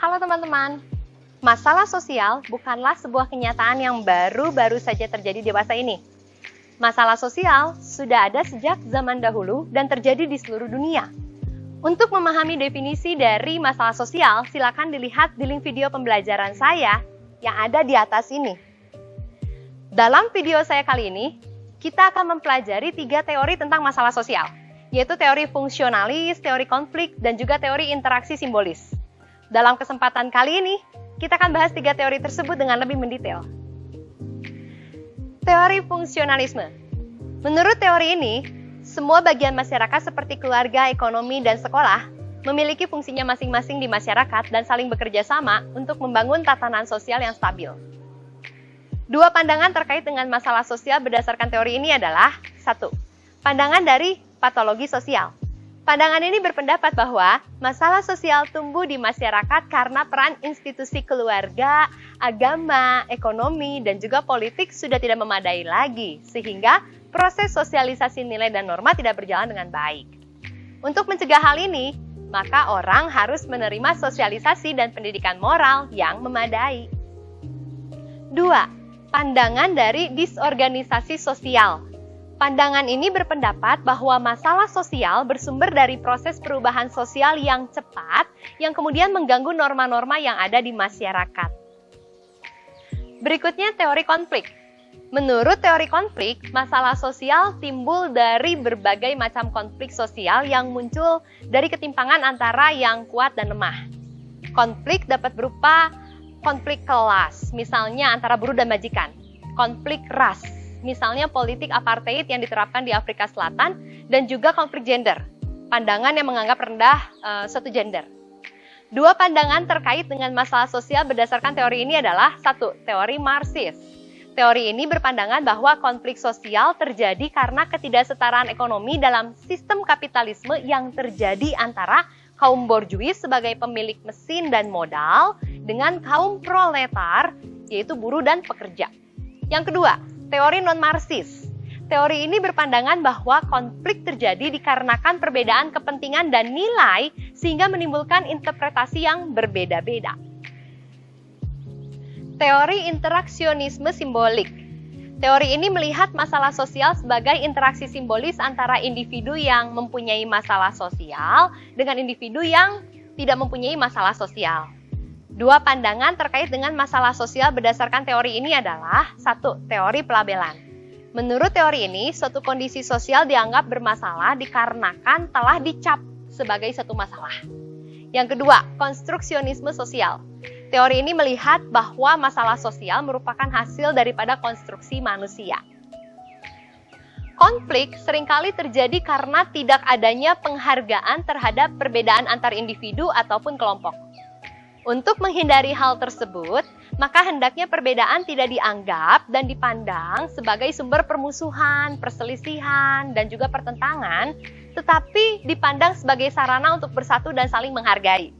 Halo teman-teman, masalah sosial bukanlah sebuah kenyataan yang baru-baru saja terjadi di masa ini. Masalah sosial sudah ada sejak zaman dahulu dan terjadi di seluruh dunia. Untuk memahami definisi dari masalah sosial, silakan dilihat di link video pembelajaran saya yang ada di atas ini. Dalam video saya kali ini, kita akan mempelajari 3 teori tentang masalah sosial, yaitu teori fungsionalis, teori konflik, dan juga teori interaksi simbolis. Dalam kesempatan kali ini, kita akan bahas 3 teori tersebut dengan lebih mendetail. Teori fungsionalisme. Menurut teori ini, semua bagian masyarakat seperti keluarga, ekonomi, dan sekolah memiliki fungsinya masing-masing di masyarakat dan saling bekerja sama untuk membangun tatanan sosial yang stabil. 2 pandangan terkait dengan masalah sosial berdasarkan teori ini adalah 1. Pandangan dari patologi sosial. Pandangan ini berpendapat bahwa masalah sosial tumbuh di masyarakat karena peran institusi keluarga, agama, ekonomi, dan juga politik sudah tidak memadai lagi, sehingga proses sosialisasi nilai dan norma tidak berjalan dengan baik. Untuk mencegah hal ini, maka orang harus menerima sosialisasi dan pendidikan moral yang memadai. 2. Pandangan dari disorganisasi sosial. Pandangan ini berpendapat bahwa masalah sosial bersumber dari proses perubahan sosial yang cepat yang kemudian mengganggu norma-norma yang ada di masyarakat. Berikutnya teori konflik. Menurut teori konflik, masalah sosial timbul dari berbagai macam konflik sosial yang muncul dari ketimpangan antara yang kuat dan lemah. Konflik dapat berupa konflik kelas, misalnya antara buruh dan majikan. Konflik ras, misalnya politik apartheid yang diterapkan di Afrika Selatan, dan juga konflik gender, pandangan yang menganggap rendah suatu gender. 2 pandangan terkait dengan masalah sosial berdasarkan teori ini adalah 1. Teori Marxis. Teori ini berpandangan bahwa konflik sosial terjadi karena ketidaksetaraan ekonomi dalam sistem kapitalisme yang terjadi antara kaum borjuis sebagai pemilik mesin dan modal dengan kaum proletar, yaitu buruh dan pekerja. Yang kedua, teori non-Marxis. Teori ini berpandangan bahwa konflik terjadi dikarenakan perbedaan kepentingan dan nilai sehingga menimbulkan interpretasi yang berbeda-beda. Teori interaksionisme simbolik. Teori ini melihat masalah sosial sebagai interaksi simbolis antara individu yang mempunyai masalah sosial dengan individu yang tidak mempunyai masalah sosial. 2 pandangan terkait dengan masalah sosial berdasarkan teori ini adalah 1. Teori pelabelan. Menurut teori ini, suatu kondisi sosial dianggap bermasalah dikarenakan telah dicap sebagai satu masalah. Yang kedua, konstruksionisme sosial. Teori ini melihat bahwa masalah sosial merupakan hasil daripada konstruksi manusia. Konflik seringkali terjadi karena tidak adanya penghargaan terhadap perbedaan antar individu ataupun kelompok. Untuk menghindari hal tersebut, maka hendaknya perbedaan tidak dianggap dan dipandang sebagai sumber permusuhan, perselisihan, dan juga pertentangan, tetapi dipandang sebagai sarana untuk bersatu dan saling menghargai.